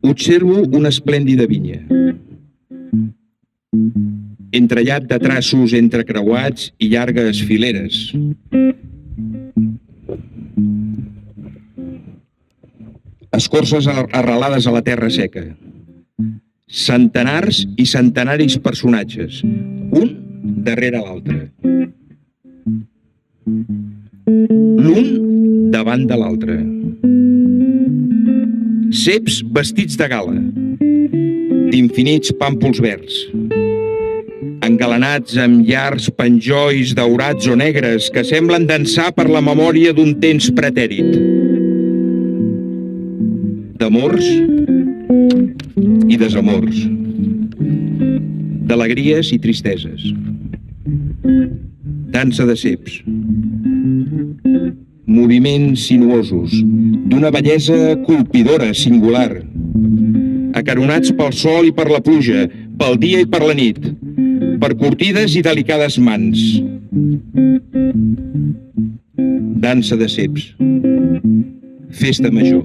Observo una esplèndida vinya, entrellat de traços entrecreuats i llargues fileres. Escorces arrelades a la terra seca. Centenars i centenaris personatges, un darrere l'altre. L'un davant de l'altre. Ceps vestits de gala, d'infinits pàmpols verds, engalanats amb llargs penjolls daurats o negres que semblen dansar per la memòria d'un temps pretèrit. D'amors i desamors, d'alegries i tristeses. Dansa de ceps. Moviments sinuosos, d'una bellesa colpidora, singular, acaronats pel sol i per la pluja, pel dia i per la nit, per curtides i delicades mans. Dansa de ceps. Festa major.